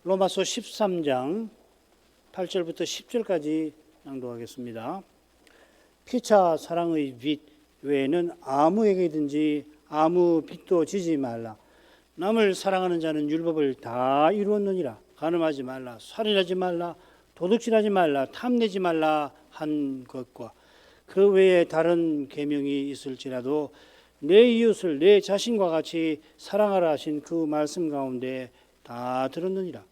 로마서 13장 8절부터 10절까지 낭독하겠습니다. 피차 사랑의 빚 외에는 아무에게든지 아무 빚도 지지 말라. 남을 사랑하는 자는 율법을 다 이루었느니라. 간음하지 말라, 살인하지 말라, 도둑질하지 말라, 탐내지 말라 한 것과 그 외에 다른 계명이 있을지라도 내 이웃을 내 자신과 같이 사랑하라 하신 그 말씀 가운데 다 들었느니라.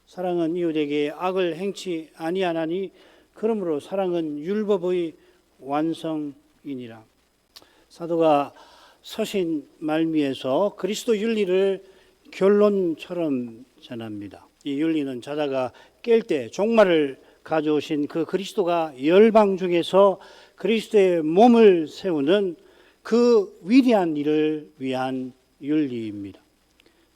사랑은 이웃에게 악을 행치 아니하나니 그러므로 사랑은 율법의 완성이니라. 사도가 서신 말미에서 그리스도 윤리를 결론처럼 전합니다. 이 윤리는 자다가 깰 때 종말을 가져오신 그 그리스도가 열방 중에서 그리스도의 몸을 세우는 그 위대한 일을 위한 윤리입니다.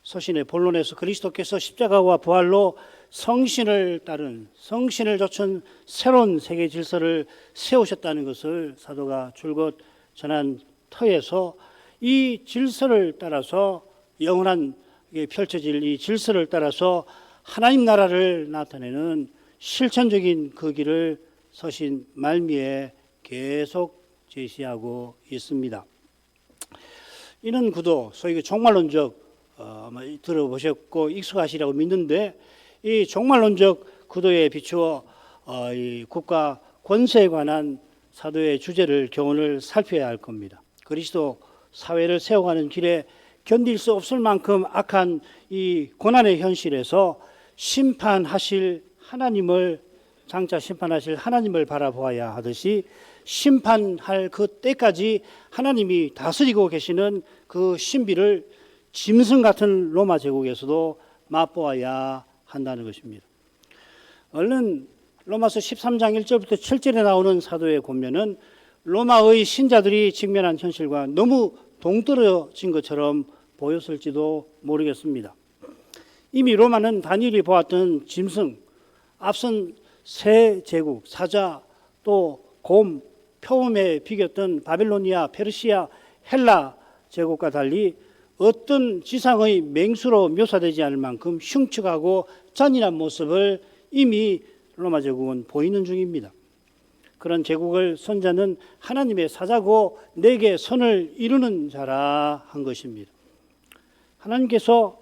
서신의 본론에서 그리스도께서 십자가와 부활로 성신을 따른, 성신을 좇은 새로운 세계 질서를 세우셨다는 것을 사도가 줄곧 전한 터에서 이 질서를 따라서 영원한 펼쳐질 이 질서를 따라서 하나님 나라를 나타내는 실천적인 그 길을 서신 말미에 계속 제시하고 있습니다. 이런 구도, 소위 종말론적 들어보셨고 익숙하시라고 믿는데, 이 종말론적 구도에 비추어 이 국가 권세에 관한 사도의 주제를 교훈을 살펴야 할 겁니다. 그리스도 사회를 세워가는 길에 견딜 수 없을 만큼 악한 이 고난의 현실에서 심판하실 하나님을, 장차 심판하실 하나님을 바라보아야 하듯이 심판할 그 때까지 하나님이 다스리고 계시는 그 신비를 짐승 같은 로마 제국에서도 맛보아야 한다는 것입니다. 얼른 로마서 13장 1절부터 7절에 나오는 사도의 권면은 로마의 신자들이 직면한 현실과 너무 동떨어진 것처럼 보였을지도 모르겠습니다. 이미 로마는 다니엘이 보았던 짐승, 앞선 세 제국, 사자, 또 곰, 표범에 비겼던 바빌로니아, 페르시아, 헬라 제국과 달리 어떤 지상의 맹수로 묘사되지 않을 만큼 흉측하고 잔인한 모습을 이미 로마 제국은 보이는 중입니다. 그런 제국을 선자는 하나님의 사자고 내게 선을 이루는 자라 한 것입니다. 하나님께서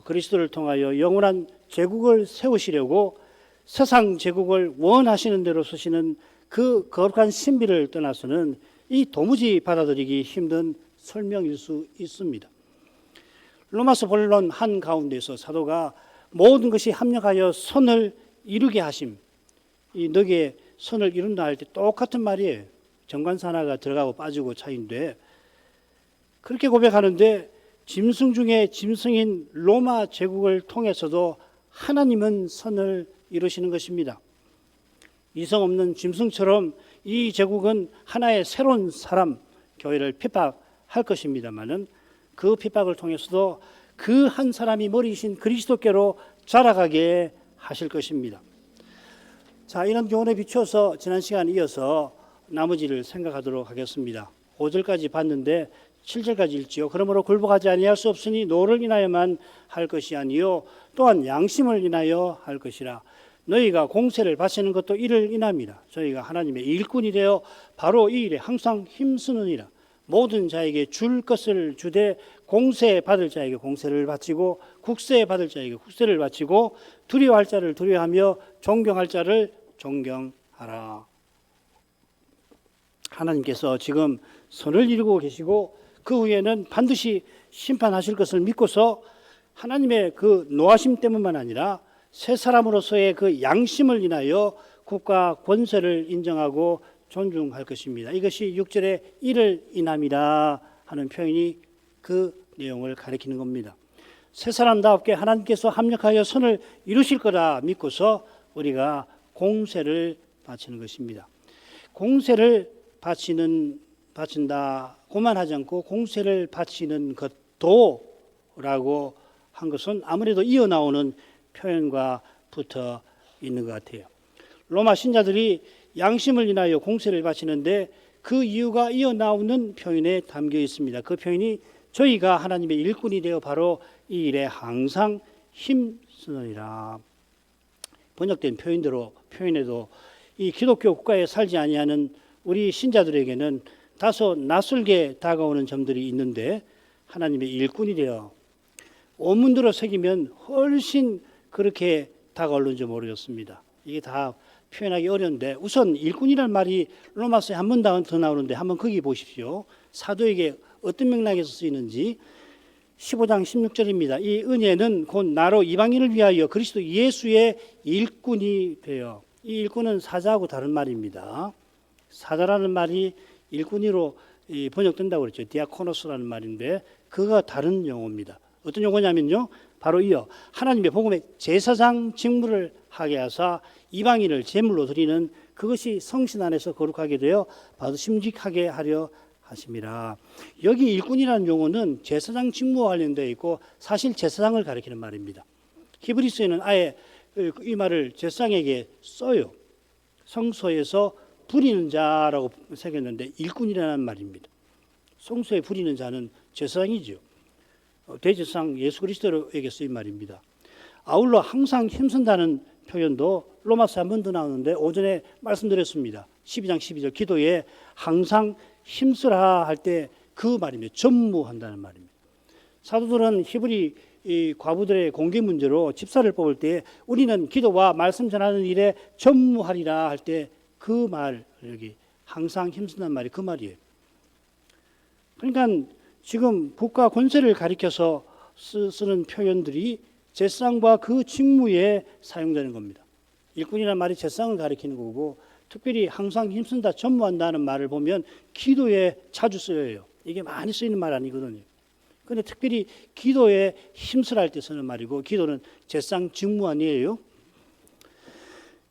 그리스도를 통하여 영원한 제국을 세우시려고 세상 제국을 원하시는 대로 쓰시는 그 거룩한 신비를 떠나서는 이 도무지 받아들이기 힘든 설명일 수 있습니다. 로마서 본론 한가운데서 사도가 모든 것이 합력하여 선을 이루게 하심, 이 너게 선을 이룬다 할 때 똑같은 말이에요. 정관사 하나가 들어가고 빠지고 차이인데, 그렇게 고백하는데 짐승 중에 짐승인 로마 제국을 통해서도 하나님은 선을 이루시는 것입니다. 이성 없는 짐승처럼 이 제국은 하나의 새로운 사람, 교회를 핍박할 것입니다마는 그 핍박을 통해서도 그 한 사람이 머리이신 그리스도께로 자라가게 하실 것입니다. 자, 이런 교훈에 비추어서 지난 시간 이어서 나머지를 생각하도록 하겠습니다. 5절까지 봤는데 7절까지 읽지요. 그러므로 굴복하지 아니할 수 없으니 노를 인하여만 할 것이 아니요 또한 양심을 인하여 할 것이라. 너희가 공세를 바치는 것도 이를 인합니다. 저희가 하나님의 일꾼이 되어 바로 이 일에 항상 힘쓰느니라. 모든 자에게 줄 것을 주되 공세 받을 자에게 공세를 바치고 국세 받을 자에게 국세를 바치고 두려워할 자를 두려워하며 존경할 자를 존경하라. 하나님께서 지금 선을 이루고 계시고 그 후에는 반드시 심판하실 것을 믿고서 하나님의 그 노하심 때문만 아니라 새 사람으로서의 그 양심을 인하여 국가 권세를 인정하고 존중할 것입니다. 이것이 6절에 이를 인함이라 하는 표현이 그 내용을 가리키는 겁니다. 새 사람답게 하나님께서 합력하여 선을 이루실 거라 믿고서 우리가 공세를 바치는 것입니다. 공세를 바친다고만 하지 않고 공세를 바치는 것도라고 한 것은 아무래도 이어나오는 표현과 붙어 있는 것 같아요. 로마 신자들이 양심을 인하여 공세를 바치는데 그 이유가 이어나오는 표현에 담겨 있습니다. 그 표현이 저희가 하나님의 일꾼이 되어 바로 이 일에 항상 힘쓰느니라. 번역된 표현에도 이 기독교 국가에 살지 아니하는 우리 신자들에게는 다소 낯설게 다가오는 점들이 있는데 하나님의 일꾼이 되어 원문대로 새기면 훨씬 그렇게 다가올는지 모르겠습니다. 이게 다 표현하기 어려운데 우선 일꾼이라는 말이 로마서에 한 번 더 나오는데 한번 거기 보십시오. 사도에게 어떤 맥락에서 쓰이는지 15장 16절입니다. 이 은혜는 곧 나로 이방인을 위하여 그리스도 예수의 일꾼이 되어, 이 일꾼은 사자하고 다른 말입니다. 사자라는 말이 일꾼으로 번역된다고 그랬죠. 디아코노스라는 말인데 그가 다른 용어입니다. 어떤 용어냐면요, 바로 이어 하나님의 복음의 제사장 직무를 하게 하사 이방인을 제물로 드리는 그것이 성신 안에서 거룩하게 되어 받으심직하게 하려 하심이라. 여기 일꾼이라는 용어는 제사장 직무와 관련되어 있고 사실 제사장을 가리키는 말입니다. 히브리서에는 아예 이 말을 제사장에게 써요. 성소에서 부리는 자라고 새겼는데 일꾼이라는 말입니다. 성소에 부리는 자는 제사장이죠. 대제사장 예수 그리스도에게 쓰인 말입니다. 아울러 항상 힘쓴다는 표현도 로마서 한 번 더 나오는데 오전에 말씀드렸습니다. 12장 12절 기도에 항상 힘쓰라 할 때 그 말입니다. 전무한다는 말입니다. 사도들은 히브리 과부들의 공개 문제로 집사를 뽑을 때 우리는 기도와 말씀 전하는 일에 전무하리라 할 때 그 말, 여기 항상 힘쓴다는 말이 그 말이에요. 그러니까 지금 국가 권세를 가리켜서 쓰는 표현들이 제사장과 그 직무에 사용되는 겁니다. 일꾼이라는 말이 제사장을 가리키는 거고 특별히 항상 힘쓴다, 전무한다는 말을 보면 기도에 자주 쓰여요. 이게 많이 쓰이는 말 아니거든요. 그런데 특별히 기도에 힘쓰라 할 때 쓰는 말이고 기도는 제사장 직무 아니에요.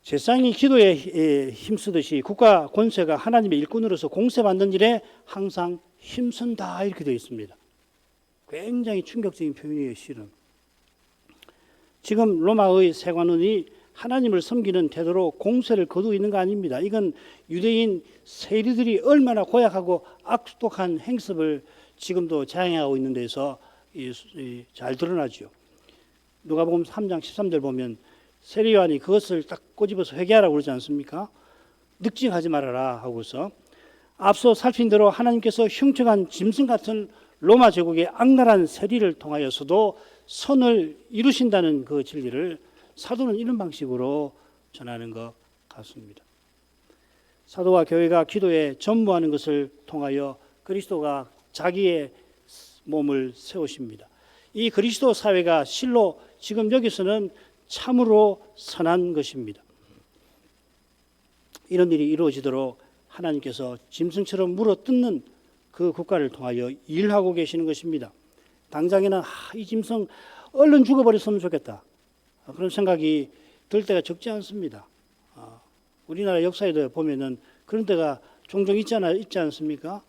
제사장이 기도에 힘쓰듯이 국가 권세가 하나님의 일꾼으로서 공세받는 일에 항상 힘쓴다 이렇게 되어 있습니다. 굉장히 충격적인 표현이에요. 실은 지금 로마의 세관원이 하나님을 섬기는 태도로 공세를 거두고 있는 거 아닙니다. 이건 유대인 세리들이 얼마나 고약하고 악독한 행습을 지금도 자행하고 있는 데서 잘 드러나죠. 누가복음 3장 13절 보면 세리요한이 그것을 딱 꼬집어서 회개하라고 그러지 않습니까? 늑증하지 말아라 하고서 앞서 살핀 대로 하나님께서 흉측한 짐승 같은 로마 제국의 악랄한 세리를 통하여서도 선을 이루신다는 그 진리를 사도는 이런 방식으로 전하는 것 같습니다. 사도와 교회가 기도에 전무하는 것을 통하여 그리스도가 자기의 몸을 세우십니다. 이 그리스도 사회가 실로 지금 여기서는 참으로 선한 것입니다. 이런 일이 이루어지도록 하나님께서 짐승처럼 물어뜯는 그 국가를 통하여 일하고 계시는 것입니다. 당장에는 이 짐승 얼른 죽어버렸으면 좋겠다, 그런 생각이 들 때가 적지 않습니다. 우리나라 역사에도 보면은 그런 때가 종종 있지 않습니까?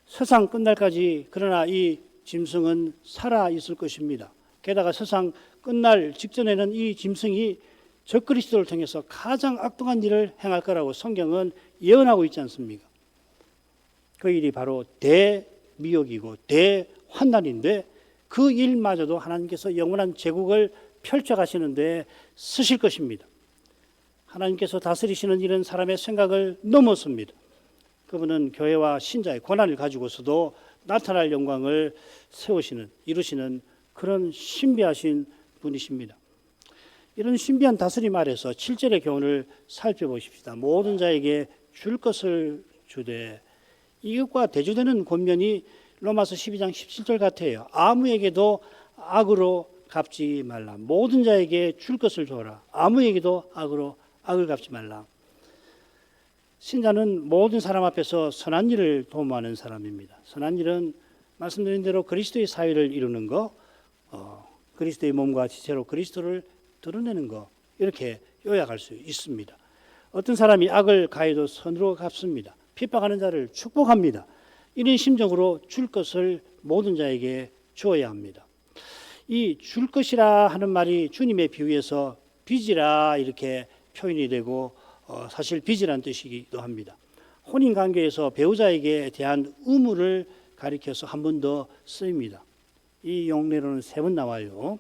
세상 끝날까지 그러나 이 짐승은 살아 있을 것입니다. 게다가 세상 끝날 직전에는 이 짐승이 적그리스도를 통해서 가장 악독한 일을 행할 거라고 성경은 예언하고 있지 않습니까? 그 일이 바로 대미혹이고 대환난인데 그 일마저도 하나님께서 영원한 제국을 펼쳐가시는데 쓰실 것입니다. 하나님께서 다스리시는 일은 사람의 생각을 넘어섭니다. 그분은 교회와 신자의 권한을 가지고서도 나타날 영광을 이루시는 그런 신비하신 분이십니다. 이런 신비한 다스림 아래서 7절의 교훈을 살펴보십시다. 모든 자에게 줄 것을 주되, 이것과 대조되는 권면이 로마서 12장 17절 같아요. 아무에게도 악으로 갚지 말라. 모든 자에게 줄 것을 줘라. 아무에게도 악을 갚지 말라. 신자는 모든 사람 앞에서 선한 일을 도모하는 사람입니다. 선한 일은 말씀드린 대로 그리스도의 사회를 이루는 것, 그리스도의 몸과 지체로 그리스도를 드러내는 것, 이렇게 요약할 수 있습니다. 어떤 사람이 악을 가해도 선으로 갚습니다. 핍박하는 자를 축복합니다. 이런 심정으로 줄 것을 모든 자에게 주어야 합니다. 이 줄 것이라 하는 말이 주님의 비유에서 빚이라 이렇게 표현이 되고 사실 빚이라는 뜻이기도 합니다. 혼인관계에서 배우자에게 대한 의무를 가리켜서 한 번 더 쓰입니다. 이 용례로는 3번 나와요.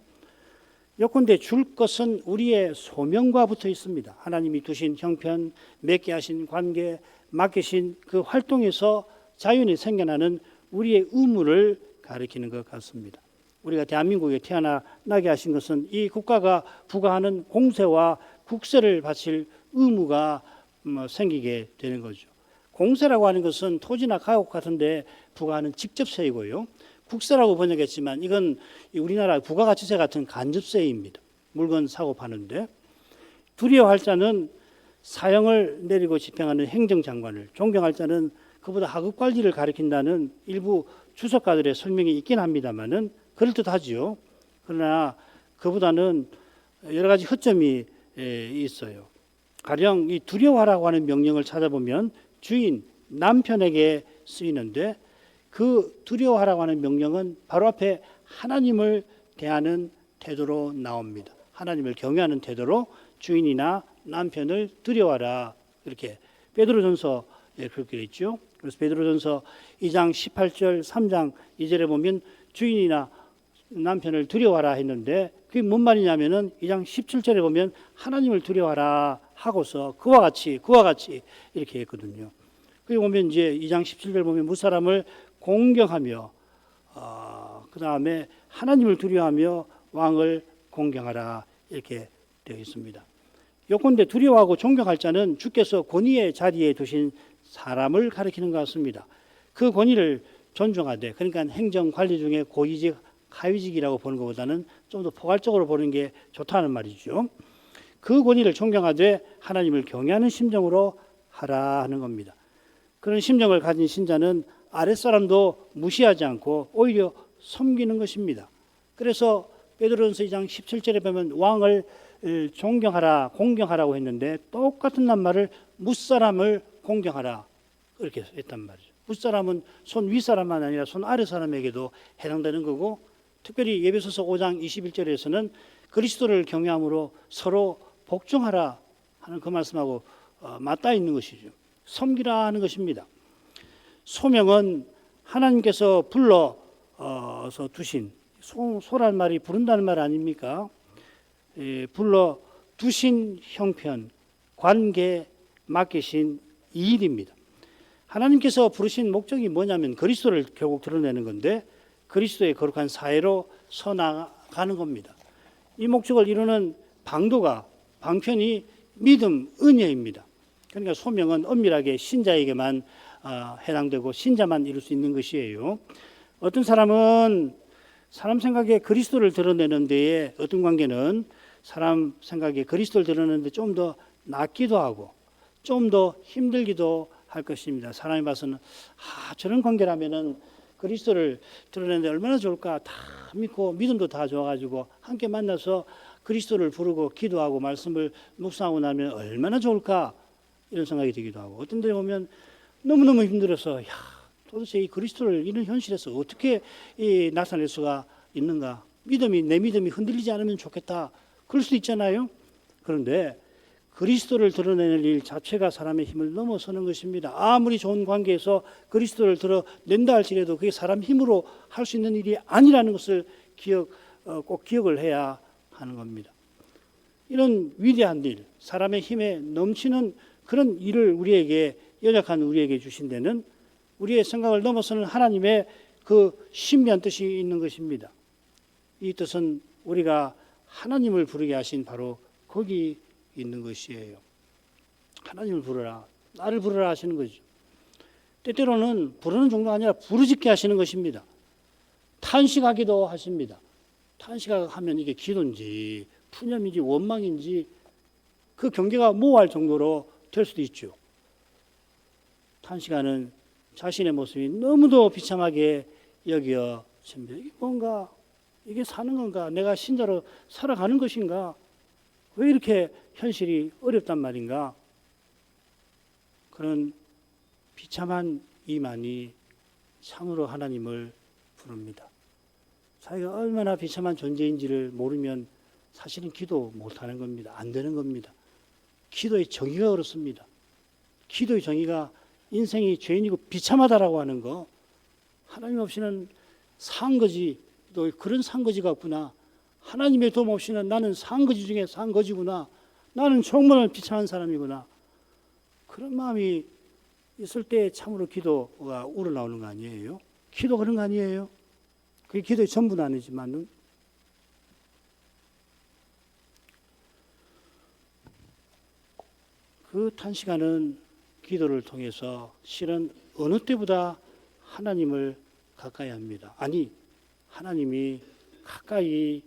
요컨대 줄 것은 우리의 소명과 붙어 있습니다. 하나님이 두신 형편, 맺게 하신 관계, 맡기신 그 활동에서 자연히 생겨나는 우리의 의무를 가리키는 것 같습니다. 우리가 대한민국에 태어나게 하신 것은 이 국가가 부과하는 공세와 국세를 바칠 의무가 생기게 되는 거죠. 공세라고 하는 것은 토지나 가옥 같은 데 부과하는 직접세이고요. 국세라고 번역했지만 이건 우리나라 부가가치세 같은 간접세입니다. 물건 사고 파는데, 두려워할 자는 사형을 내리고 집행하는 행정장관을, 존경할 자는 그보다 하급 관리를 가리킨다는 일부 주석가들의 설명이 있긴 합니다만은 그럴듯하지요. 그러나 그보다는 여러 가지 허점이 있어요. 가령 이 두려워하라고 하는 명령을 찾아보면 주인, 남편에게 쓰이는데, 그 두려워하라고 하는 명령은 바로 앞에 하나님을 대하는 태도로 나옵니다. 하나님을 경외하는 태도로 주인이나 남편을 두려워하라, 이렇게 베드로전서에 그렇게 있죠. 그래서 베드로전서 2장 18절, 3장 2절에 보면 주인이나 남편을 두려워하라 했는데, 그게 뭔 말이냐면은 2장 17절에 보면 하나님을 두려워하라 하고서 그와 같이 이렇게 했거든요. 그리고 보면 이제 2장 17절 보면 무사람을 공경하며, 그 다음에 하나님을 두려워하며 왕을 공경하라, 이렇게 되어 있습니다. 요컨대 두려워하고 존경할 자는 주께서 권위의 자리에 두신 사람을 가리키는 것 같습니다. 그 권위를 존중하되, 그러니까 행정관리 중에 고위직, 하위직이라고 보는 것보다는 좀 더 포괄적으로 보는 게 좋다는 말이죠. 그 권위를 존경하되 하나님을 경외하는 심정으로 하라 하는 겁니다. 그런 심정을 가진 신자는 아랫사람도 무시하지 않고 오히려 섬기는 것입니다. 그래서 베드로전서 2장 17절에 보면 왕을 존경하라, 공경하라고 했는데 똑같은 낱말을 무사람을 공경하라, 그렇게 했단 말이죠. 무사람은 손 윗사람만 아니라 손 아랫사람에게도 해당되는 거고, 특별히 에베소서 5장 21절에서는 그리스도를 경외함으로 서로 복종하라 하는 그 말씀하고 맞닿아 있는 것이죠. 섬기라 하는 것입니다. 소명은 하나님께서 불러서 두신, 소란 말이 부른다는 말 아닙니까? 불러 두신 형편, 관계, 맡기신 이 일입니다. 하나님께서 부르신 목적이 뭐냐면 그리스도를 결국 드러내는 건데, 그리스도의 거룩한 사회로 서나가는 겁니다. 이 목적을 이루는 방편이 믿음, 은혜입니다. 그러니까 소명은 엄밀하게 신자에게만 해당되고 신자만 이룰 수 있는 것이에요. 어떤 사람은 사람 생각에 그리스도를 드러내는 데에, 어떤 관계는 사람 생각에 그리스도를 드러내는데 좀 더 낫기도 하고 좀 더 힘들기도 할 것입니다. 사람이 봐서는 저런 관계라면은 그리스도를 드러내는데 얼마나 좋을까, 다 믿고 믿음도 다 좋아가지고 함께 만나서 그리스도를 부르고 기도하고 말씀을 묵상하고 나면 얼마나 좋을까, 이런 생각이 들기도 하고, 어떤 데 보면 너무너무 힘들어서 도대체 이 그리스도를 이런 현실에서 어떻게 나타낼 수가 있는가, 내 믿음이 흔들리지 않으면 좋겠다, 그럴 수도 있잖아요. 그런데 그리스도를 드러내는 일 자체가 사람의 힘을 넘어서는 것입니다. 아무리 좋은 관계에서 그리스도를 드러낸다 할지라도 그게 사람 힘으로 할 수 있는 일이 아니라는 것을 꼭 기억을 해야 하는 겁니다. 이런 위대한 일, 사람의 힘에 넘치는 그런 일을 우리에게, 연약한 우리에게 주신 데는 우리의 생각을 넘어서는 하나님의 그 신비한 뜻이 있는 것입니다. 이 뜻은 우리가 하나님을 부르게 하신 바로 거기 있는 것이에요. 하나님을 부르라, 나를 부르라 하시는 거죠. 때때로는 부르는 정도가 아니라 부르짖게 하시는 것입니다. 탄식하기도 하십니다. 탄식하면 이게 기도인지 푸념인지 원망인지 그 경계가 모호할 정도로 될 수도 있죠. 탄식하는 자신의 모습이 너무도 비참하게 여겨집니다. 이게 뭔가, 이게 사는 건가, 내가 신자로 살아가는 것인가, 왜 이렇게 현실이 어렵단 말인가. 그런 비참한 이만이 참으로 하나님을 부릅니다. 자기가 얼마나 비참한 존재인지를 모르면 사실은 기도 못하는 겁니다. 안 되는 겁니다. 기도의 정의가 그렇습니다. 기도의 정의가 인생이 죄인이고 비참하다라고 하는 거, 하나님 없이는 산거지, 또 그런 산거지가 없구나, 하나님의 도움 없이는 나는 산거지 중에 산거지구나. 나는 정말 비참한 사람이구나. 그런 마음이 있을 때 참으로 기도가 우러나오는 거 아니에요? 기도 그런 거 아니에요? 그게 기도의 전부는 아니지만은 그 단시간은 기도를 통해서 실은 어느 때보다 하나님을 가까이 합니다. 아니, 하나님이 가까이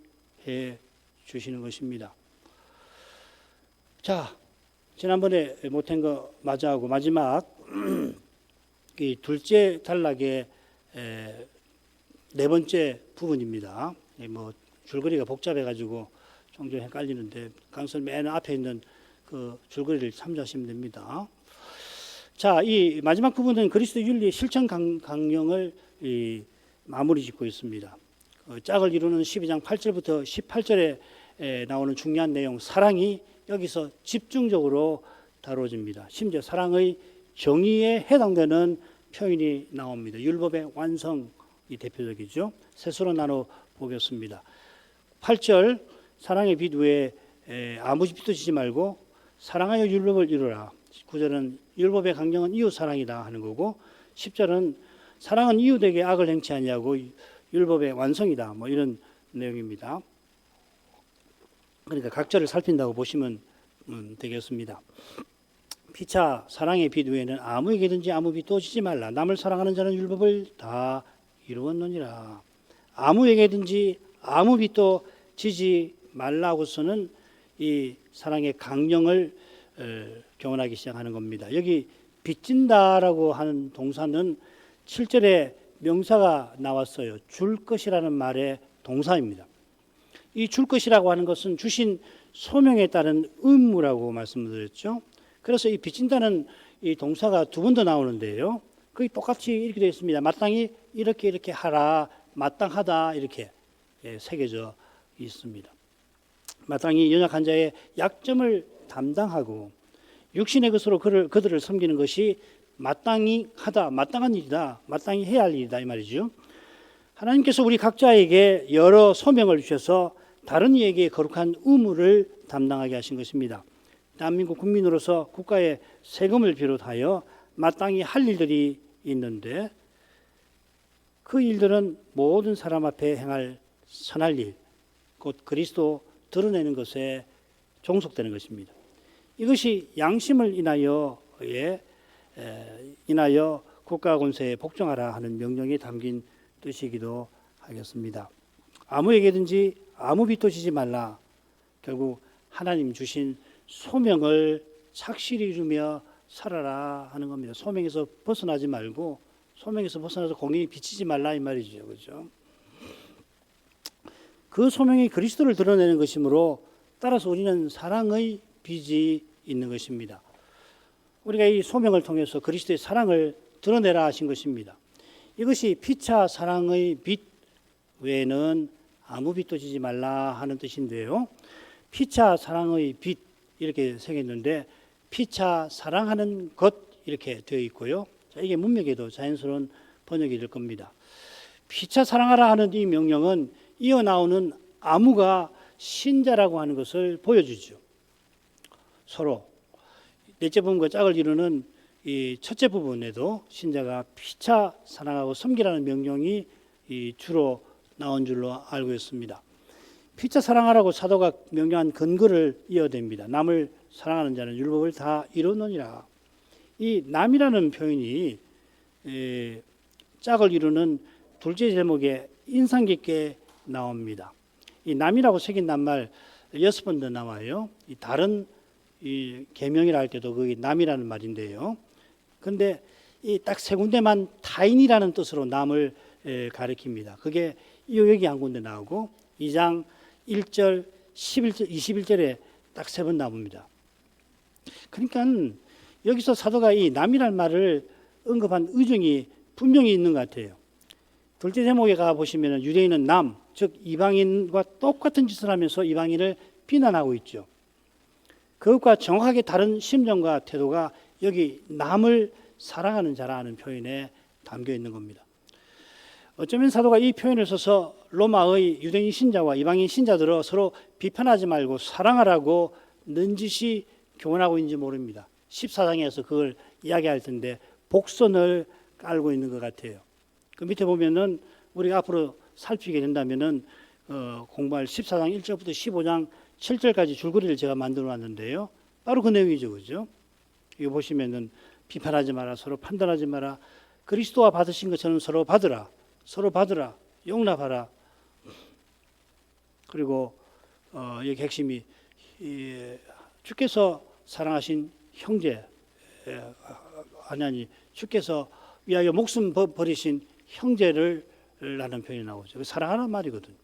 해 주시는 것입니다. 자, 지난번에 못한 거 마저하고 마지막 이 둘째 단락의 네 번째 부분입니다. 뭐 줄거리가 복잡해가지고 종종 헷갈리는데 강설 맨 앞에 있는 그 줄거리를 참조하시면 됩니다. 자, 이 마지막 부분은 그리스도 윤리의 실천 강령을 마무리 짓고 있습니다. 짝을 이루는 12장 8절부터 18절에 나오는 중요한 내용, 사랑이 여기서 집중적으로 다뤄집니다. 심지어 사랑의 정의에 해당되는 표현이 나옵니다. 율법의 완성이 대표적이죠. 셋으로 나눠 보겠습니다. 8절, 사랑의 빛 외에 아무 빛도 지지 말고 사랑하여 율법을 이루라. 9절은 율법의 강령은 이웃 사랑이다 하는 거고, 10절은 사랑은 이웃에게 악을 행치 아니하고 율법의 완성이다. 뭐 이런 내용입니다. 그러니까 각절을 살핀다고 보시면 되겠습니다. 피차 사랑의 빛 외에는 아무에게든지 아무 빛도 지지 말라. 남을 사랑하는 자는 율법을 다 이루었느니라. 아무에게든지 아무 빛도 지지 말라고서는 이 사랑의 강령을 교훈하기 시작하는 겁니다. 여기 빚진다라고 하는 동사는 7절에 명사가 나왔어요. 줄 것이라는 말의 동사입니다. 이 줄 것이라고 하는 것은 주신 소명에 따른 의무라고 말씀드렸죠. 그래서 이 빚진다는 이 동사가 두 번 더 나오는데요. 거의 똑같이 이렇게 되어 있습니다. 마땅히 이렇게 하라, 마땅하다 이렇게 새겨져 있습니다. 마땅히 연약한 자의 약점을 담당하고 육신의 것으로 그들을 섬기는 것이 마땅히 하다, 마땅한 일이다, 마땅히 해야 할 일이다 이 말이죠. 하나님께서 우리 각자에게 여러 소명을 주셔서 다른 이에게 거룩한 의무를 담당하게 하신 것입니다. 대한민국 국민으로서 국가의 세금을 비롯하여 마땅히 할 일들이 있는데 그 일들은 모든 사람 앞에 행할 선할 일, 곧 그리스도 드러내는 것에 종속되는 것입니다. 이것이 양심을 인하여 국가 권세에 복종하라 하는 명령이 담긴 뜻이기도 하겠습니다. 아무에게든지 아무 빚도 지지 말라. 결국 하나님 주신 소명을 착실히 이루며 살아라 하는 겁니다. 소명에서 벗어나지 말고 소명에서 벗어나서 공의에 비치지 말라 이 말이죠. 그렇죠? 그 소명이 그리스도를 드러내는 것이므로 따라서 우리는 사랑의 빛이 있는 것입니다. 우리가 이 소명을 통해서 그리스도의 사랑을 드러내라 하신 것입니다. 이것이 피차 사랑의 빛 외에는 아무 빛도 지지 말라 하는 뜻인데요. 피차 사랑의 빛 이렇게 새겼는데 피차 사랑하는 것 이렇게 되어 있고요. 자, 이게 문맥에도 자연스러운 번역이 될 겁니다. 피차 사랑하라 하는 이 명령은 이어 나오는 아무가 신자라고 하는 것을 보여주죠. 서로 넷째 부분과 짝을 이루는 이 첫째 부분에도 신자가 피차 사랑하고 섬기라는 명령이 주로 나온 줄로 알고 있습니다. 피차 사랑하라고 사도가 명령한 근거를 이어댑니다. 남을 사랑하는 자는 율법을 다 이루느니라. 이 남이라는 표현이 짝을 이루는 둘째 제목에 인상 깊게 나옵니다. 이 남이라고 새긴 낱말 6번 더 나와요. 이 다른 이 계명이라 할 때도 그게 남이라는 말인데요. 근데 이 딱 세 군데만 타인이라는 뜻으로 남을 가리킵니다. 그게 여기 한 군데 나오고 2장 1절, 11절, 21절에 딱 세 번 나옵니다. 그러니까 여기서 사도가 이 남이라는 말을 언급한 의중이 분명히 있는 것 같아요. 둘째 제목에 가보시면 유대인은 남, 즉 이방인과 똑같은 짓을 하면서 이방인을 비난하고 있죠. 그것과 정확하게 다른 심정과 태도가 여기 남을 사랑하는 자라는 표현에 담겨 있는 겁니다. 어쩌면 사도가 이 표현을 써서 로마의 유대인 신자와 이방인 신자들을 서로 비판하지 말고 사랑하라고 넌지시 교훈하고 있는지 모릅니다. 14장에서 그걸 이야기할 텐데 복선을 깔고 있는 것 같아요. 그 밑에 보면은 우리가 앞으로 살피게 된다면은 공부할 14장 1절부터 15장 7절까지 줄거리를 제가 만들어 놨는데요. 바로 그 내용이죠. 그죠? 이거 보시면은 비판하지 마라, 서로 판단하지 마라, 그리스도와 받으신 것처럼 서로 받으라, 용납하라. 그리고 여기 핵심이 주께서 사랑하신 형제, 주께서 위하여 목숨 버리신 형제를 라는 표현이 나오죠. 사랑하는 말이거든요.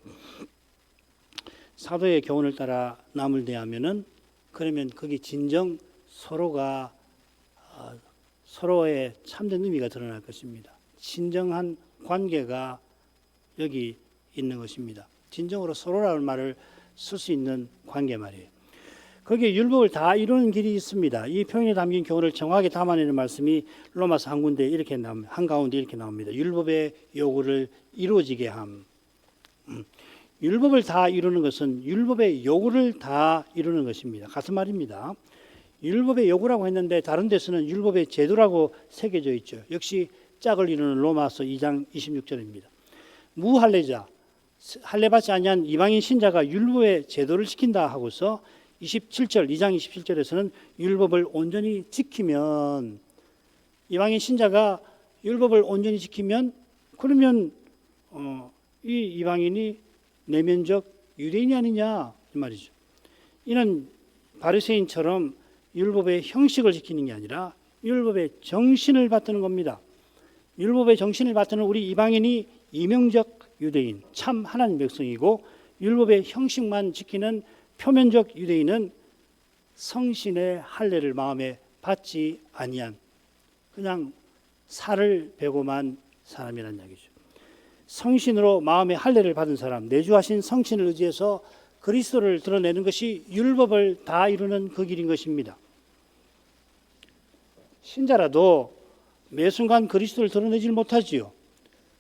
사도의 교훈을 따라 남을 대하면은 그러면 거기 진정 서로가 서로의 참된 의미가 드러날 것입니다. 진정한 관계가 여기 있는 것입니다. 진정으로 서로라는 말을 쓸 수 있는 관계 말이에요. 거기에 율법을 다 이루는 길이 있습니다. 이 표현에 담긴 교훈을 정확하게 담아내는 말씀이 로마서 한가운데 이렇게 나옵니다. 율법의 요구를 이루어지게 함. 율법을 다 이루는 것은 율법의 요구를 다 이루는 것입니다. 같은 말입니다. 율법의 요구라고 했는데 다른 데서는 율법의 제도라고 새겨져 있죠. 역시 짝을 이루는 로마서 2장 26절입니다. 무할례자, 할례받지 아니한 이방인 신자가 율법의 제도를 지킨다 하고서 27절, 2장 27절에서는 율법을 온전히 지키면, 이방인 신자가 율법을 온전히 지키면 그러면 이 이방인이 내면적 유대인이 아니냐 이 말이죠. 이는 바리새인처럼 율법의 형식을 지키는 게 아니라 율법의 정신을 받드는 겁니다. 율법의 정신을 받드는 우리 이방인이 이명적 유대인, 참 하나님 백성이고, 율법의 형식만 지키는 표면적 유대인은 성신의 할례를 마음에 받지 아니한 그냥 살을 베고만 사람이라는 이야기죠. 성신으로 마음의 할례를 받은 사람, 내주하신 성신을 의지해서 그리스도를 드러내는 것이 율법을 다 이루는 그 길인 것입니다. 신자라도 매 순간 그리스도를 드러내질 못하지요.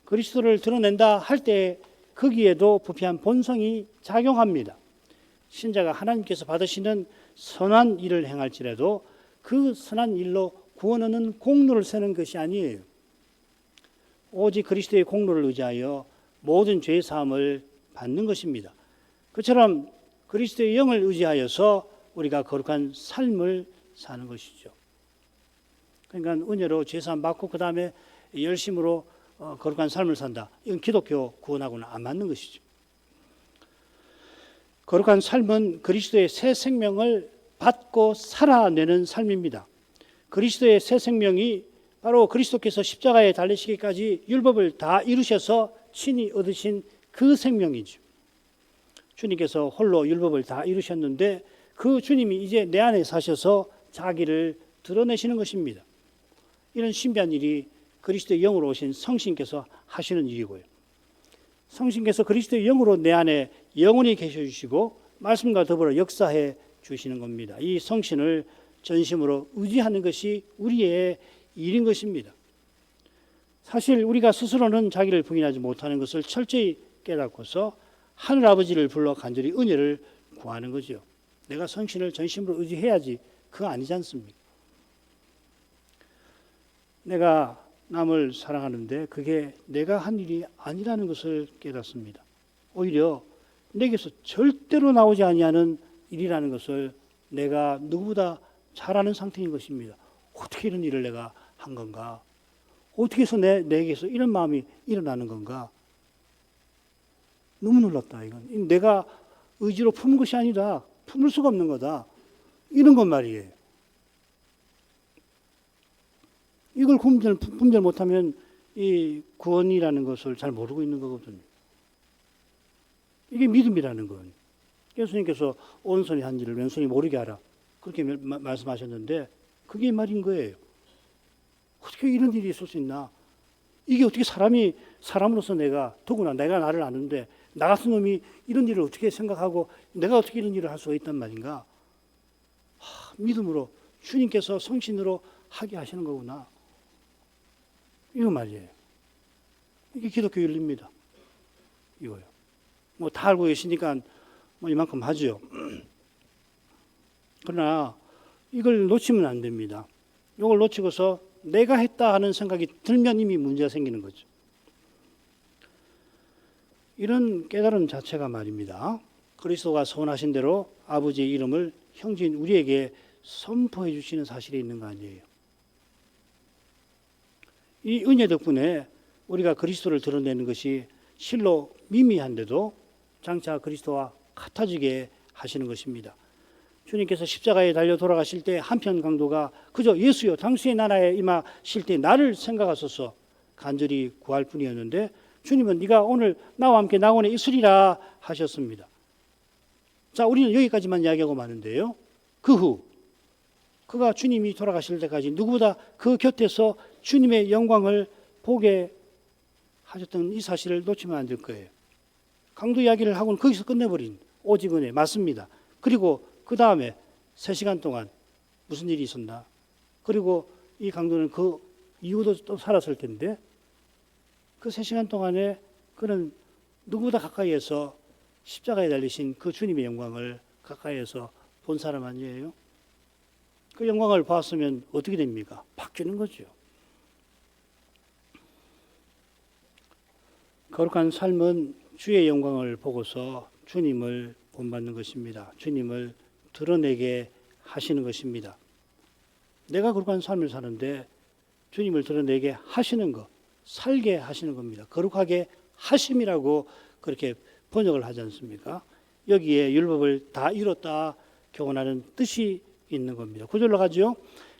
그리스도를 드러낸다 할 때 거기에도 부패한 본성이 작용합니다. 신자가 하나님께서 받으시는 선한 일을 행할지라도 그 선한 일로 구원 얻는 공로를 세는 것이 아니에요. 오직 그리스도의 공로를 의지하여 모든 죄의 사함을 받는 것입니다. 그처럼 그리스도의 영을 의지하여서 우리가 거룩한 삶을 사는 것이죠. 그러니까 은혜로 죄 사함 받고 그 다음에 열심으로 거룩한 삶을 산다. 이건 기독교 구원하고는 안 맞는 것이죠. 거룩한 삶은 그리스도의 새 생명을 받고 살아내는 삶입니다. 그리스도의 새 생명이 바로 그리스도께서 십자가에 달리시기까지 율법을 다 이루셔서 친히 얻으신 그 생명이죠. 주님께서 홀로 율법을 다 이루셨는데 그 주님이 이제 내 안에 사셔서 자기를 드러내시는 것입니다. 이런 신비한 일이 그리스도의 영으로 오신 성신께서 하시는 일이고요. 성신께서 그리스도의 영으로 내 안에 영원히 계셔 주시고 말씀과 더불어 역사해 주시는 겁니다. 이 성신을 전심으로 의지하는 것이 우리의 일인 것입니다. 사실 우리가 스스로는 자기를 부인하지 못하는 것을 철저히 깨닫고서 하늘아버지를 불러 간절히 은혜를 구하는 거죠. 내가 성신을 전심으로 의지해야지 그거 아니지 않습니까? 내가 남을 사랑하는데 그게 내가 한 일이 아니라는 것을 깨닫습니다. 오히려 내게서 절대로 나오지 아니하는 일이라는 것을 내가 누구보다 잘 아는 상태인 것입니다. 어떻게 이런 일을 내가 한 건가? 어떻게 해서 내게서 이런 마음이 일어나는 건가? 너무 놀랍다. 이건 내가 의지로 품은 것이 아니다. 품을 수가 없는 거다. 이런 것 말이에요. 이걸 분별 못하면 이 구원이라는 것을 잘 모르고 있는 거거든요. 이게 믿음이라는 건. 예수님께서 오른손이 한 일을 왼손이 모르게 하라. 그렇게 말씀하셨는데 그게 말인 거예요. 어떻게 이런 일이 있을 수 있나? 이게 어떻게 사람으로서 더구나 내가 나를 아는데 나 같은 놈이 이런 일을 어떻게 생각하고 내가 어떻게 이런 일을 할 수가 있단 말인가? 믿음으로 주님께서 성신으로 하게 하시는 거구나. 이거 말이에요. 이게 기독교 윤리입니다. 이거요. 뭐 다 알고 계시니까 뭐 이만큼 하죠. 그러나 이걸 놓치면 안 됩니다. 이걸 놓치고서 내가 했다 하는 생각이 들면 이미 문제가 생기는 거죠. 이런 깨달음 자체가 말입니다. 그리스도가 선하신 대로 아버지의 이름을 형제인 우리에게 선포해 주시는 사실이 있는 거 아니에요. 이 은혜 덕분에 우리가 그리스도를 드러내는 것이 실로 미미한데도 장차 그리스도와 같아지게 하시는 것입니다. 주님께서 십자가에 달려 돌아가실 때 한편 강도가 그저 예수여 당신의 나라에 임하실 때 나를 생각하소서 간절히 구할 뿐이었는데 주님은 네가 오늘 나와 함께 낙원에 있으리라 하셨습니다. 자, 우리는 여기까지만 이야기하고 마는데요. 그 후 그가 주님이 돌아가실 때까지 누구보다 그 곁에서 주님의 영광을 보게 하셨던 이 사실을 놓치면 안 될 거예요. 강도 이야기를 하고는 거기서 끝내버린 오직 은혜 맞습니다. 그리고 그 다음에 3시간 동안 무슨 일이 있었나? 그리고 이 강도는 그 이후도 또 살았을 텐데 그 3시간 동안에 그는 누구보다 가까이에서 십자가에 달리신 그 주님의 영광을 가까이에서 본 사람 아니에요? 그 영광을 봤으면 어떻게 됩니까? 바뀌는 거죠. 거룩한 삶은 주의 영광을 보고서 주님을 본받는 것입니다. 주님을 드러내게 하시는 것입니다. 내가 거룩한 삶을 사는데 주님을 드러내게 하시는 것, 살게 하시는 겁니다. 거룩하게 하심이라고 그렇게 번역을 하지 않습니까? 여기에 율법을 다 이뤘다 교훈하는 뜻이 있는 겁니다. 9절로 가죠.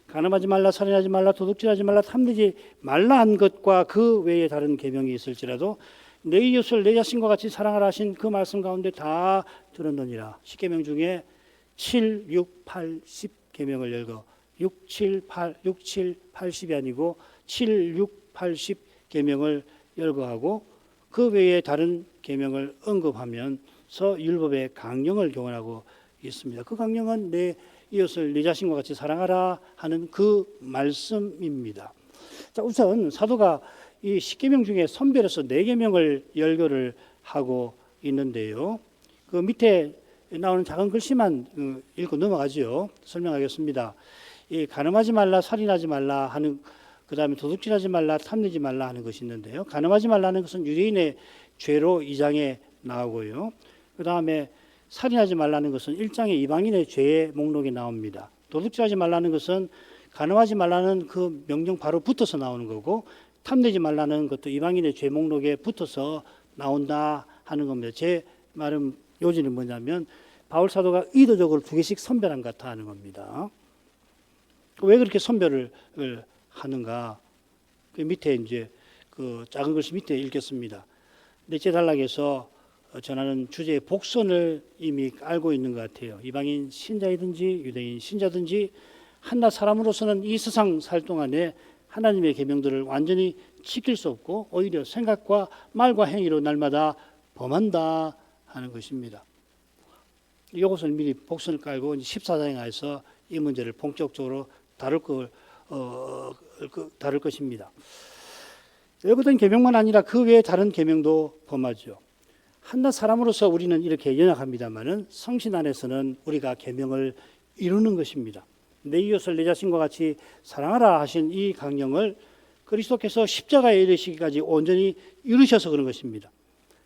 간음하지 말라, 살인하지 말라, 도둑질하지 말라, 탐내지 말라 한 것과 그 외에 다른 계명이 있을지라도 내 이웃을 내 자신과 같이 사랑하라 하신 그 말씀 가운데 다 들었느니라. 10계명 중에 7, 6, 8, 10계명을 열거 6, 7, 80이 아니고 7, 6, 8, 10계명을 열거하고 그 외에 다른 계명을 언급하면서 율법의 강령을 교훈하고 있습니다. 그 강령은 내 이웃을 내 자신과 같이 사랑하라 하는 그 말씀입니다. 자, 우선 사도가 이 10계명 중에 선별해서 4계명을 열거를 하고 있는데요. 그 밑에 나오는 작은 글씨만 읽고 넘어가죠. 설명하겠습니다. 이 간음하지 말라, 살인하지 말라 하는, 그 다음에 도둑질하지 말라, 탐내지 말라 하는 것이 있는데요. 간음하지 말라는 것은 유대인의 죄로 2장에 나오고요. 그 다음에 살인하지 말라는 것은 1장에 이방인의 죄의 목록에 나옵니다. 도둑질하지 말라는 것은 간음하지 말라는 그 명령 바로 붙어서 나오는 거고, 탐내지 말라는 것도 이방인의 죄 목록에 붙어서 나온다 하는 겁니다. 제 말은 요지는 뭐냐면 바울 사도가 의도적으로 2개씩 선별한 것 같아 하는 겁니다. 왜 그렇게 선별을 하는가? 그 밑에 이제 그 작은 글씨 밑에 읽겠습니다. 넷째 단락에서 전하는 주제의 복선을 이미 알고 있는 것 같아요. 이방인 신자이든지 유대인 신자든지 한낱 사람으로서는 이 세상 살 동안에 하나님의 계명들을 완전히 지킬 수 없고 오히려 생각과 말과 행위로 날마다 범한다 하는 것입니다. 이것을 미리 복선을 깔고 14장에 가서 이 문제를 본격적으로 다룰 것입니다. 열거된 계명만 아니라 그 외에 다른 계명도 범하죠. 한낱 사람으로서 우리는 이렇게 연약합니다만은 성신 안에서는 우리가 계명을 이루는 것입니다. 내 이웃을 내 자신과 같이 사랑하라 하신 이 강령을 그리스도께서 십자가에 이르시기까지 온전히 이루셔서 그런 것입니다.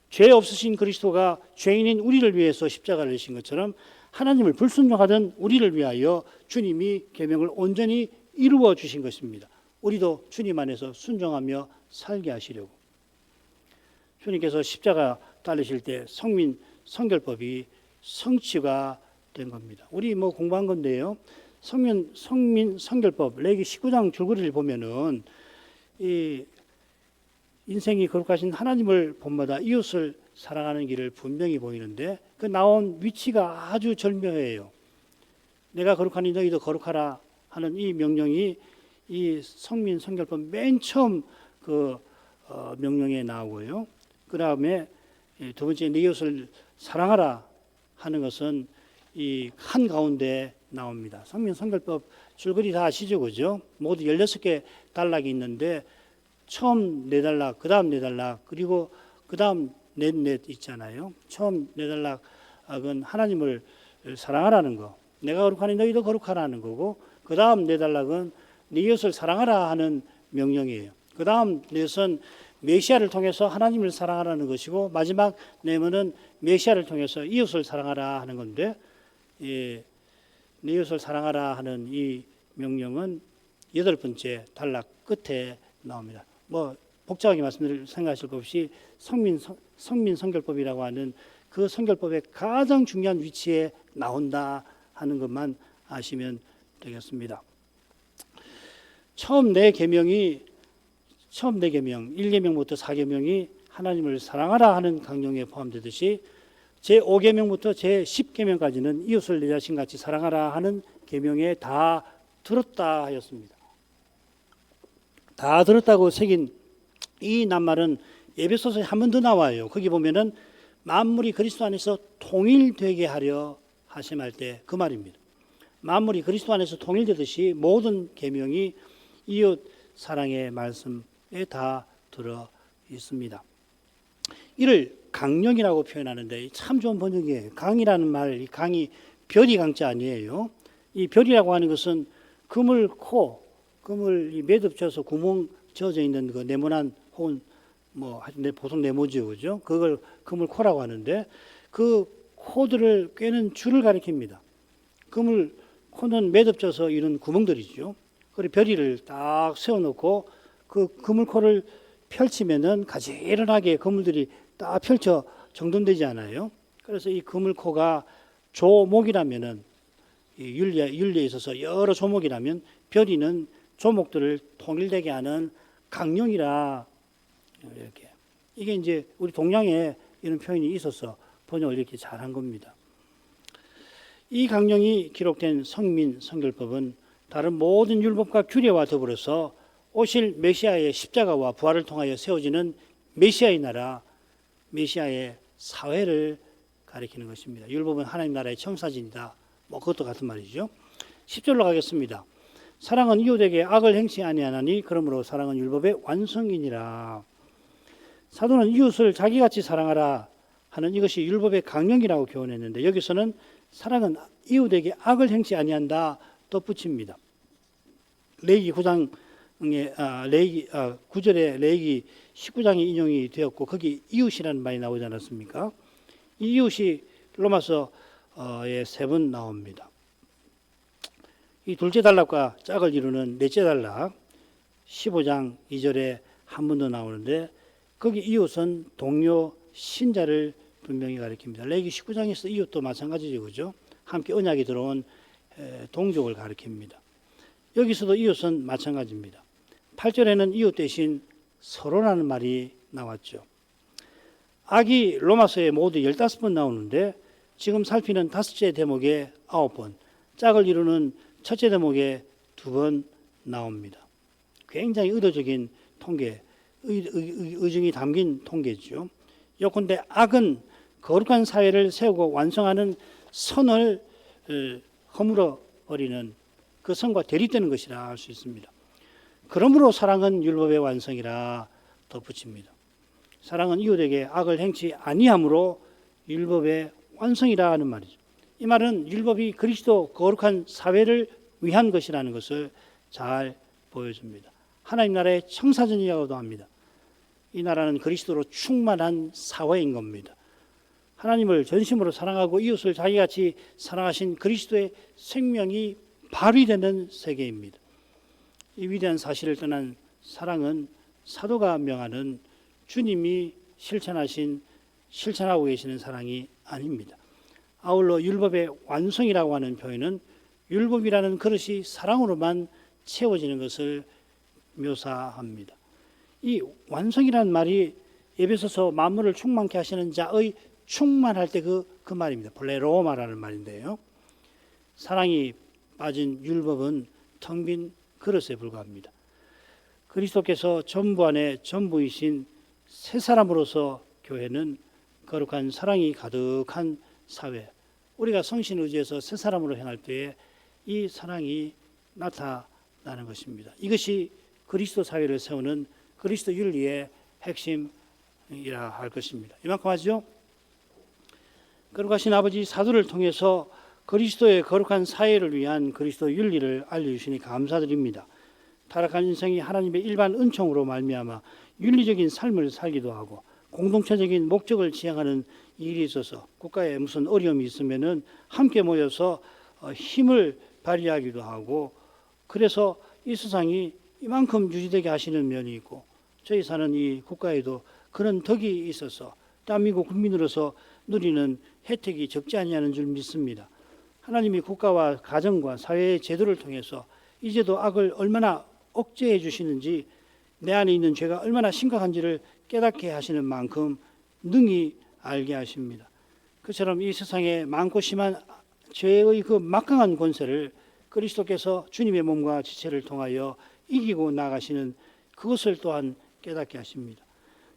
죄 없으신 그리스도가 죄인인 우리를 위해서 십자가를 지신 것처럼 하나님을 불순종하던 우리를 위하여 주님이 계명을 온전히 이루어 주신 것입니다. 우리도 주님 안에서 순종하며 살게 하시려고. 주님께서 십자가 달리실 때 성민 성결법이 성취가 된 겁니다. 우리 뭐 공부한 건데요. 성민 성결법 레위기 19장 줄거리를 보면은 이 인생이 거룩하신 하나님을 본마다 이웃을 사랑하는 길을 분명히 보이는데 그 나온 위치가 아주 절묘해요. 내가 거룩하니 너희도 거룩하라 하는 이 명령이 이 성민 성결법 맨 처음 그 명령에 나오고요. 그 다음에 두 번째 네 이웃을 사랑하라 하는 것은 이 한 가운데 나옵니다. 성민 성결법 줄거리 다 아시죠, 그죠? 모두 16개 단락이 있는데 처음 4단락, 그 다음 4단락, 그리고 그 다음 넷 있잖아요. 처음 네 단락은 하나님을 사랑하라는 거. 내가 거룩하니 너희도 거룩하라는 거고, 그 다음 네 단락은 네 이웃을 사랑하라 하는 명령이에요. 그 다음 넷은 메시아를 통해서 하나님을 사랑하라는 것이고, 마지막 넷은 메시아를 통해서 이웃을 사랑하라 하는 건데, 네 이웃을 사랑하라 하는 이 명령은 8번째 단락 끝에 나옵니다. 뭐 복잡하게 말씀드릴 생각하실 것 없이 성민 성결법이라고 하는 그 성결법의 가장 중요한 위치에 나온다 하는 것만 아시면 되겠습니다. 처음 네 계명 1계명부터 4계명이 하나님을 사랑하라 하는 강령에 포함되듯이 제5계명부터 제10계명까지는 이웃을 내 자신같이 사랑하라 하는 계명에 다 들었다 하였습니다. 다 들었다고 새긴 이 낱말은 에베소서에 한 번 더 나와요. 거기 보면은 만물이 그리스도 안에서 통일되게 하려 하심할 때 그 말입니다. 만물이 그리스도 안에서 통일되듯이 모든 계명이 이웃 사랑의 말씀에 다 들어 있습니다. 이를 강령이라고 표현하는데 참 좋은 번역이에요. 강이라는 말, 이 강이 별이 강자 아니에요. 이 별이라고 하는 것은 그물 이 매듭져서 구멍 지어져 있는 그 네모난 혹은 뭐 보통 네모지요, 그죠? 그걸 그물코라고 하는데 그 코들을 꿰는 줄을 가리킵니다. 그물코는 매듭져서 이런 구멍들이죠. 그리고 별이를 딱 세워놓고 그 그물코를 펼치면은 가지런하게 그물들이 딱 펼쳐 정돈되지 않아요. 그래서 이 그물코가 조목이라면은 윤리에 있어서 여러 조목이라면 별이는 조목들을 통일되게 하는 강령이라 이렇게. 이게 이제 우리 동양에 이런 표현이 있어서 번역을 이렇게 잘한 겁니다. 이 강령이 기록된 성민 성결법은 다른 모든 율법과 규례와 더불어서 오실 메시아의 십자가와 부활을 통하여 세워지는 메시아의 나라, 메시아의 사회를 가리키는 것입니다. 율법은 하나님 나라의 청사진이다. 뭐 그것도 같은 말이죠. 10절로 가겠습니다. 사랑은 이웃에게 악을 행치 아니하나니 그러므로 사랑은 율법의 완성이니라. 사도는 이웃을 자기같이 사랑하라 하는 이것이 율법의 강령이라고 교훈했는데 여기서는 사랑은 이웃에게 악을 행치 아니한다 덧붙입니다. 레위기 9장에 9절에 레위기 19장이 인용이 되었고 거기 이웃이라는 말이 나오지 않았습니까? 이 이웃이 로마서에 3번 나옵니다. 이 둘째 단락과 짝을 이루는 넷째 단락 15장 2절에 한 번 더 나오는데 거기 이웃은 동료 신자를 분명히 가리킵니다. 레위기 19장에서 이웃도 마찬가지죠, 그죠? 함께 언약이 들어온 동족을 가리킵니다. 여기서도 이웃은 마찬가지입니다. 8절에는 이웃 대신 서로라는 말이 나왔죠. 악이 로마서에 모두 15번 나오는데 지금 살피는 5째 대목에 9번, 짝을 이루는 첫째 대목에 2번 나옵니다. 굉장히 의도적인 통계, 의중이 담긴 통계죠. 요컨대 악은 거룩한 사회를 세우고 완성하는 선을 허물어 버리는 그 선과 대립되는 것이라 할 수 있습니다. 그러므로 사랑은 율법의 완성이라 덧붙입니다. 사랑은 이웃에게 악을 행치 아니함으로 율법의 완성이라 하는 말이죠. 이 말은 율법이 그리스도 거룩한 사회를 위한 것이라는 것을 잘 보여줍니다. 하나님 나라의 청사진이라고도 합니다. 이 나라는 그리스도로 충만한 사회인 겁니다. 하나님을 전심으로 사랑하고 이웃을 자기같이 사랑하신 그리스도의 생명이 발휘되는 세계입니다. 이 위대한 사실을 떠난 사랑은 사도가 명하는 주님이 실천하고 계시는 사랑이 아닙니다. 아울러 율법의 완성이라고 하는 표현은 율법이라는 그릇이 사랑으로만 채워지는 것을 묘사합니다. 이 완성이라는 말이 에베소서 만물을 충만케 하시는 자의 충만할 때 그 말입니다. 플레로마라는 말인데요. 사랑이 빠진 율법은 텅 빈 그릇에 불과합니다. 그리스도께서 전부 안에 전부이신 새 사람으로서 교회는 거룩한 사랑이 가득한 사회, 우리가 성신 의지에서 새 사람으로 행할 때에 이 사랑이 나타나는 것입니다. 이것이 그리스도 사회를 세우는 그리스도 윤리의 핵심 이라 할 것입니다. 이만큼 하죠. 거룩하신 아버지, 사도를 통해서 그리스도의 거룩한 사회를 위한 그리스도 윤리를 알려주시니 감사드립니다. 타락한 인생이 하나님의 일반 은총으로 말미암아 윤리적인 삶을 살기도 하고 공동체적인 목적을 지향하는 일이 있어서 국가에 무슨 어려움이 있으면은 함께 모여서 힘을 발휘하기도 하고, 그래서 이 세상이 이만큼 유지되게 하시는 면이 있고, 저희 사는 이 국가에도 그런 덕이 있어서 대한민국 국민으로서 누리는 혜택이 적지 아니하는 줄 믿습니다. 하나님이 국가와 가정과 사회의 제도를 통해서 이제도 악을 얼마나 억제해 주시는지, 내 안에 있는 죄가 얼마나 심각한지를 깨닫게 하시는 만큼 능히 알게 하십니다. 그처럼 이 세상에 많고 심한 죄의 그 막강한 권세를 그리스도께서 주님의 몸과 지체를 통하여 이기고 나가시는 그것을 또한 깨닫게 하십니다.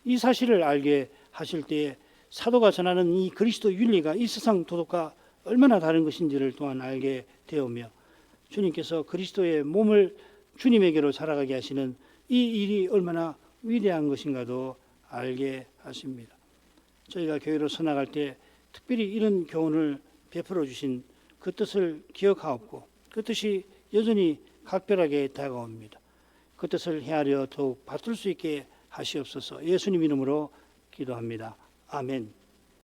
이 사실을 알게 하실 때에 사도가 전하는 이 그리스도 윤리가 이 세상 도덕과 얼마나 다른 것인지를 또한 알게 되오며, 주님께서 그리스도의 몸을 주님에게로 살아가게 하시는 이 일이 얼마나 위대한 것인가도 알게 하십니다. 저희가 교회로 서나갈 때 특별히 이런 교훈을 베풀어 주신 그 뜻을 기억하옵고, 그 뜻이 여전히 각별하게 다가옵니다. 그 뜻을 헤아려 더욱 받들 수 있게 하시옵소서. 예수님 이름으로 기도합니다. 아멘.